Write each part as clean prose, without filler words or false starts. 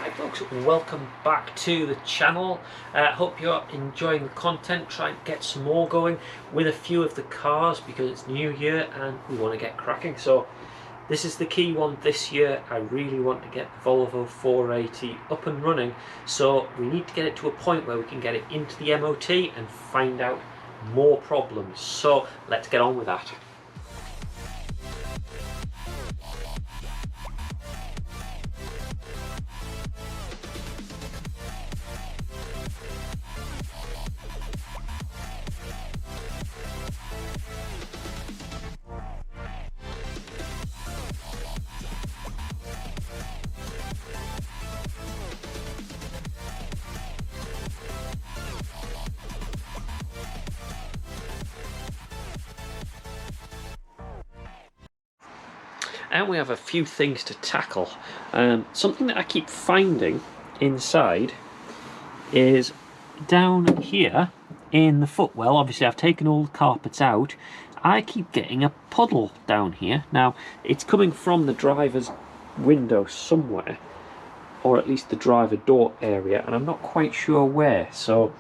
Hi folks, welcome back to the channel. Hope you're enjoying the content. Trying to get some more going with a few of the cars because it's New Year and we want to get cracking. So this is the key one this year. I really want to get the Volvo 480 up and running, so we need to get it to a point where we can get it into the MOT and find out more problems. So let's get on with that. And we have a few things to tackle. Something that I keep finding inside is down here in the footwell. Obviously I've taken all the carpets out. I keep getting a puddle down here. Now it's coming from the driver's window somewhere, or at least the driver door area, and I'm not quite sure where, so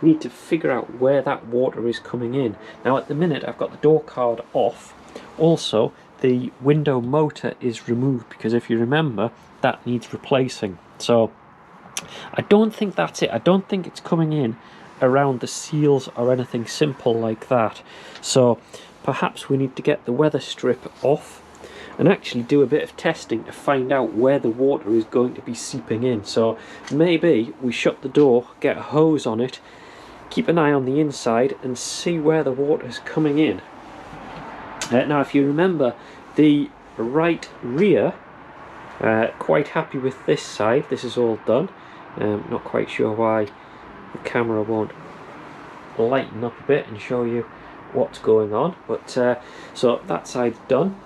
we need to figure out where that water is coming in. Now at the minute I've got the door card off. Also the window motor is removed because if you remember that needs replacing. So I don't think that's it. I don't think it's coming in around the seals or anything simple like that. So perhaps we need to get the weather strip off and actually do a bit of testing to find out where the water is going to be seeping in. So maybe we shut the door, get a hose on it, keep an eye on the inside and see where the water is coming in. Now if you remember the right rear, quite happy with this side. This is all done. Not quite sure why the camera won't lighten up a bit and show you what's going on, but so that side's done.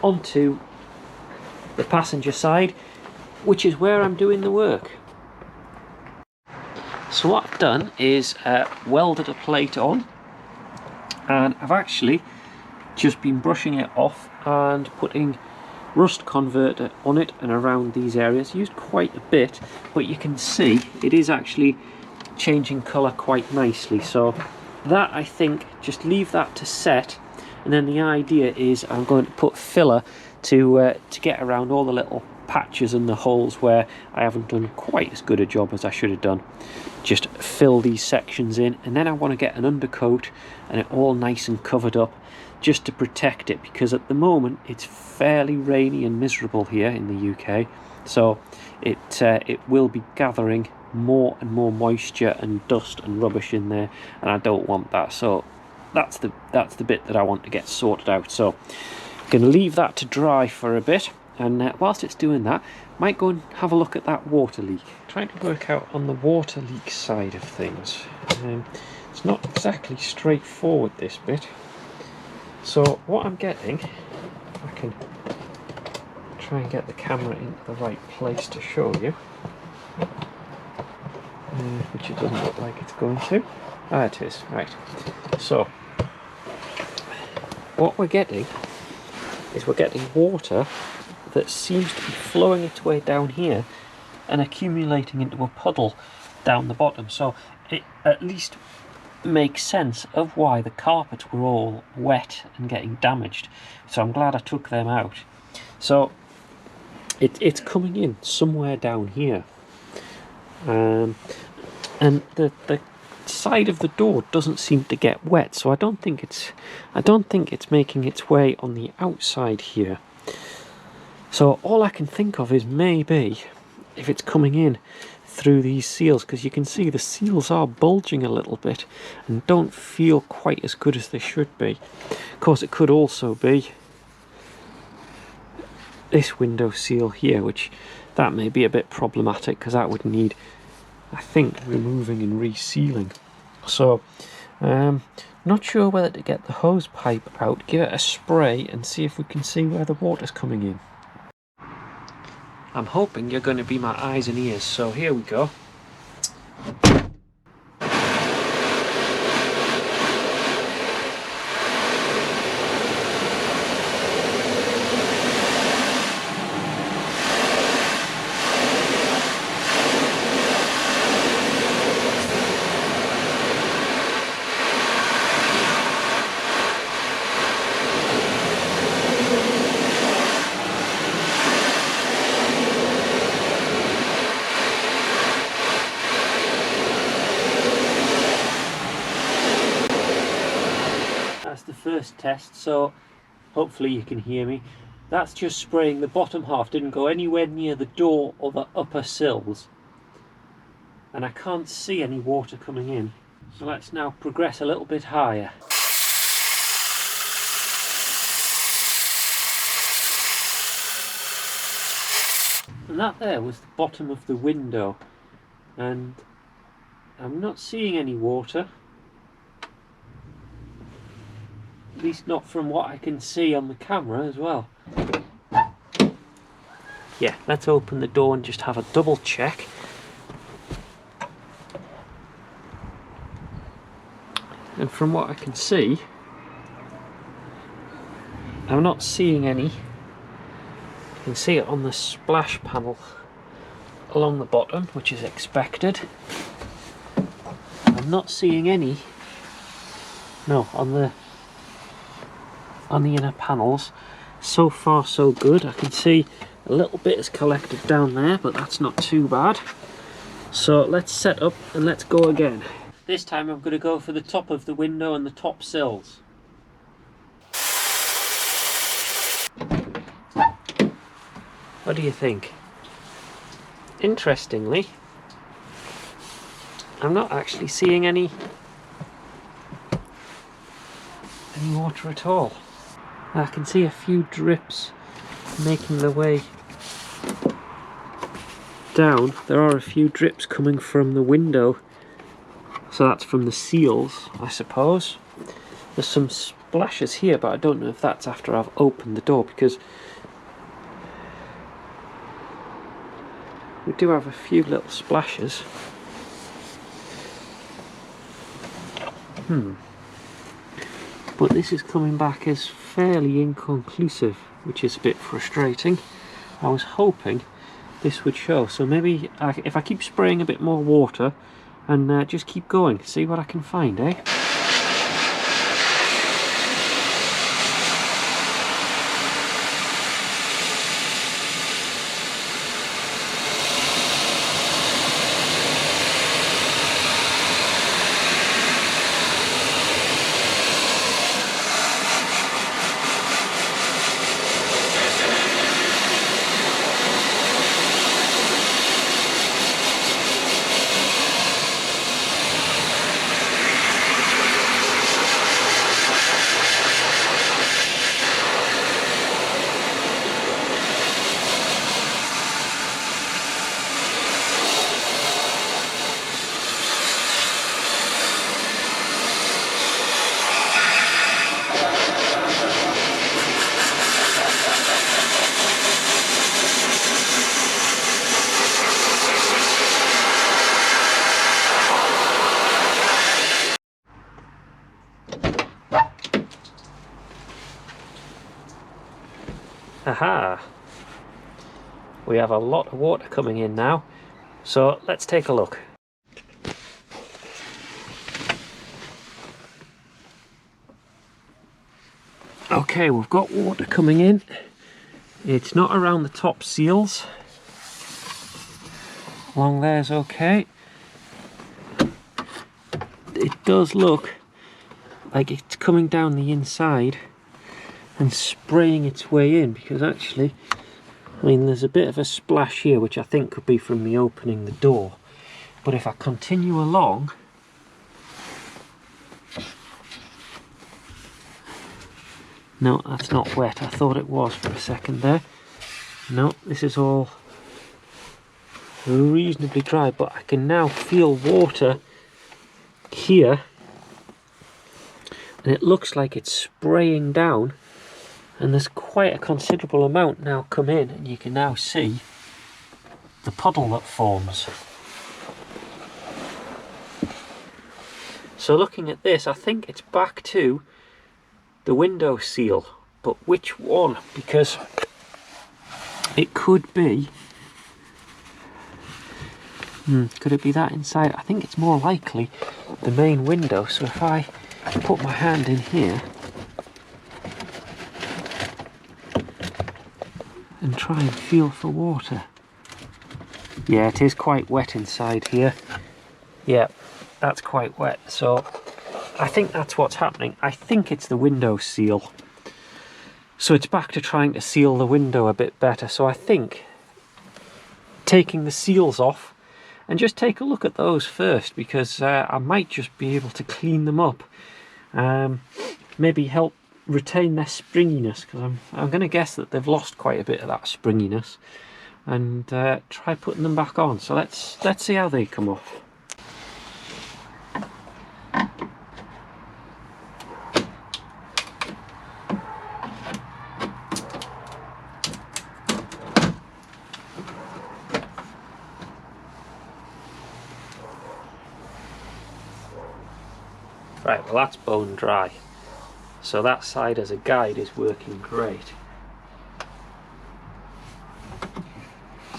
Onto the passenger side, which is where I'm doing the work. So what I've done is welded a plate on, and I've actually just been brushing it off and putting rust converter on it and around these areas. Used quite a bit, but you can see it is actually changing colour quite nicely. So that, I think, just leave that to set, and then the idea is I'm going to put filler to get around all the little patches and the holes where I haven't done quite as good a job as I should have done. Just fill these sections in, and then I want to get an undercoat and it all nice and covered up just to protect it, because at the moment it's fairly rainy and miserable here in the UK, so it will be gathering more and more moisture and dust and rubbish in there, and I don't want that. So that's the bit that I want to get sorted out. So I'm going to leave that to dry for a bit, and whilst it's doing that, might go and have a look at that water leak. Trying to work out on the water leak side of things. It's not exactly straightforward, this bit. So what I'm getting, I can try and get the camera into the right place to show you, which it doesn't look like it's going to. Ah, it is, right. So what we're getting is we're getting water that seems to be flowing its way down here and accumulating into a puddle down the bottom. So it at least makes sense of why the carpets were all wet and getting damaged. So I'm glad I took them out. So it's coming in somewhere down here, and the side of the door doesn't seem to get wet, so I don't think it's making its way on the outside here. So all I can think of is maybe if it's coming in through these seals, because you can see the seals are bulging a little bit and don't feel quite as good as they should be. Of course it could also be this window seal here, which that may be a bit problematic because that would need, I think, removing and resealing. So not sure whether to get the hose pipe out, give it a spray and see if we can see where the water's coming in. I'm hoping you're going to be my eyes and ears, so here we go. first test, so hopefully you can hear me. That's just spraying the bottom half, didn't go anywhere near the door or the upper sills. And I can't see any water coming in. So let's now progress a little bit higher. And that there was the bottom of the window. And I'm not seeing any water. At least not from what I can see on the camera as well. Yeah, let's open the door and just have a double check. And from what I can see, I'm not seeing any. You can see it on the splash panel along the bottom, which is expected. I'm not seeing any. No, on the inner panels. So far so good. I can see a little bit is collected down there, but that's not too bad. So let's set up and let's go again. This time I'm going to go for the top of the window and the top sills. What do you think? Interestingly, I'm not actually seeing any water at all. I can see a few drips making their way down. There are a few drips coming from the window, so that's from the seals, I suppose. There's some splashes here, but I don't know if that's after I've opened the door, because we do have a few little splashes. But this is coming back as fairly inconclusive, which is a bit frustrating. I was hoping this would show, so maybe if I keep spraying a bit more water and just keep going, see what I can find, eh? Aha! We have a lot of water coming in now, so let's take a look. Okay, we've got water coming in. It's not around the top seals. Along there's okay. It does look like it's coming down the inside and spraying its way in, because actually, I mean, there's a bit of a splash here which I think could be from me opening the door, but if I continue along, no, that's not wet. I thought it was for a second there. No, this is all reasonably dry, but I can now feel water here, and it looks like it's spraying down. And there's quite a considerable amount now come in, and you can now see the puddle that forms. So looking at this, I think it's back to the window seal, but which one? Because it could be, could it be that inside? I think it's more likely the main window. So if I put my hand in here and try and feel for water. Yeah, it is quite wet inside here. Yeah, that's quite wet. So I think that's what's happening. I think it's the window seal. So it's back to trying to seal the window a bit better. So I think taking the seals off and just take a look at those first, because I might just be able to clean them up. Maybe help retain their springiness, because I'm going to guess that they've lost quite a bit of that springiness, and try putting them back on. So let's see how they come off. Right, well that's bone dry. So that side as a guide is working great.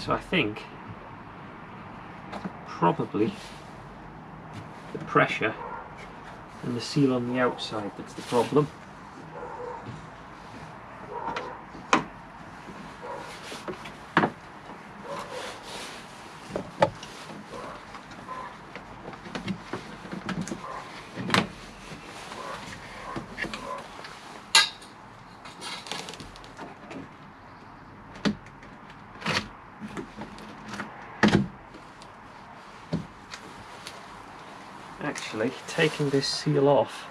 So I think probably the pressure and the seal on the outside that's the problem. Actually, taking this seal off,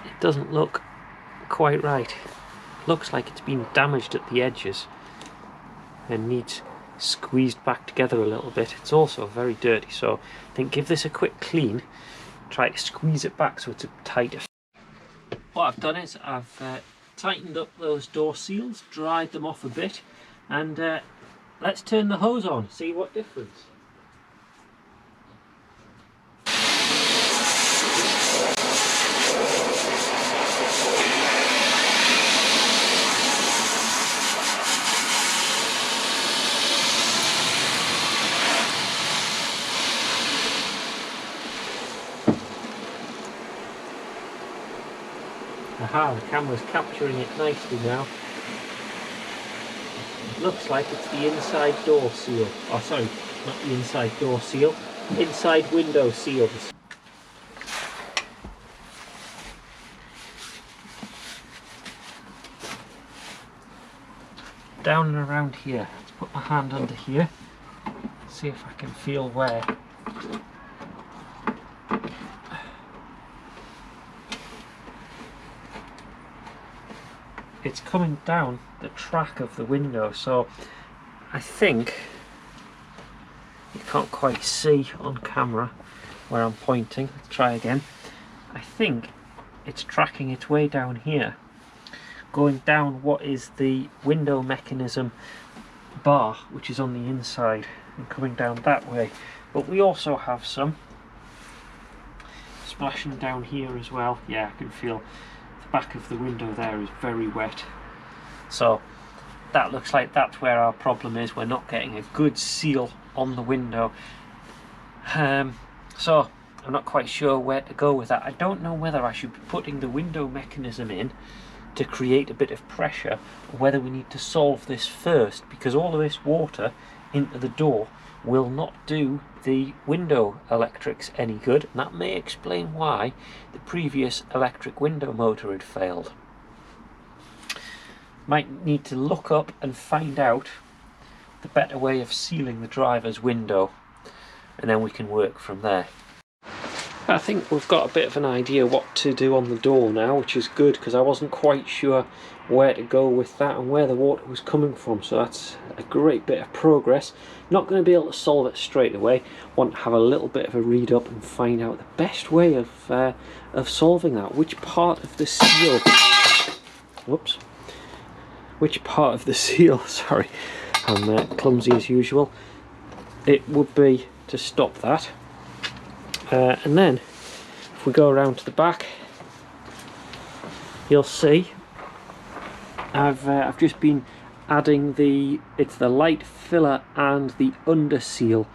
it doesn't look quite right. Looks like it's been damaged at the edges and needs squeezed back together a little bit. It's also very dirty, so I think give this a quick clean, try to squeeze it back so it's a tighter. What I've done is I've tightened up those door seals, dried them off a bit, and let's turn the hose on, see what difference. Aha, the camera's capturing it nicely now. Looks like it's the inside door seal. Oh sorry, not the inside door seal, inside window seals. Down and around here. Let's put my hand under here, see if I can feel where. It's coming down the track of the window, so I think you can't quite see on camera where I'm pointing. Let's try again. I think it's tracking its way down here, going down what is the window mechanism bar, which is on the inside, and coming down that way. But we also have some splashing down here as well. Yeah, I can feel back of the window there is very wet, so that looks like that's where our problem is. We're not getting a good seal on the window, so I'm not quite sure where to go with that. I don't know whether I should be putting the window mechanism in to create a bit of pressure, or whether we need to solve this first, because all of this water into the door will not do the window electrics any good, and that may explain why the previous electric window motor had failed. Might need to look up and find out the better way of sealing the driver's window, and then we can work from there. I think we've got a bit of an idea what to do on the door now, which is good, because I wasn't quite sure where to go with that and where the water was coming from, so that's a great bit of progress. Not going to be able to solve it straight away. Want to have a little bit of a read up and find out the best way of solving that. Which part of the seal, whoops, which part of the seal, sorry, I'm clumsy as usual, it would be to stop that. And then if we go around to the back, you'll see I've just been adding the light filler and the under seal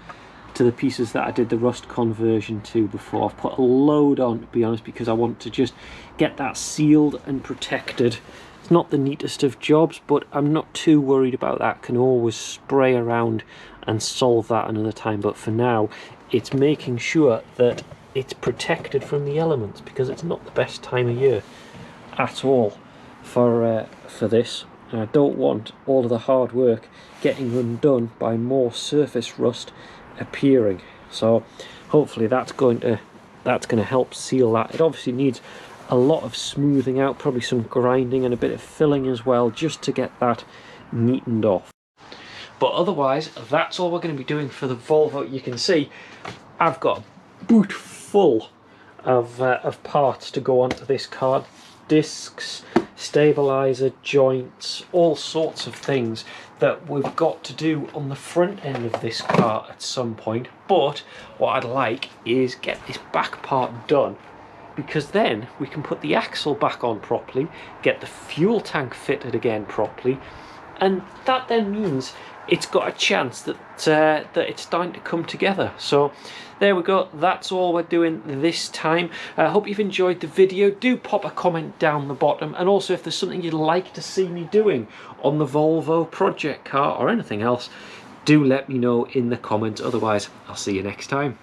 to the pieces that I did the rust conversion to before. I've put a load on, to be honest, because I want to just get that sealed and protected. It's not the neatest of jobs, but I'm not too worried about that. Can always spray around and solve that another time. But for now, it's making sure that it's protected from the elements, because it's not the best time of year at all for this. And I don't want all of the hard work getting undone by more surface rust appearing. So hopefully that's going to help seal that. It obviously needs a lot of smoothing out, probably some grinding and a bit of filling as well, just to get that neatened off. But otherwise, that's all we're going to be doing for the Volvo. You can see I've got a boot full of parts to go onto this car. Discs, stabilizer, joints, all sorts of things that we've got to do on the front end of this car at some point. But what I'd like is get this back part done, because then we can put the axle back on properly, get the fuel tank fitted again properly, and that then means it's got a chance that that it's starting to come together. So there we go, that's all we're doing this time. I hope you've enjoyed the video. Do pop a comment down the bottom, and also if there's something you'd like to see me doing on the Volvo project car or anything else, do let me know in the comments. Otherwise, I'll see you next time.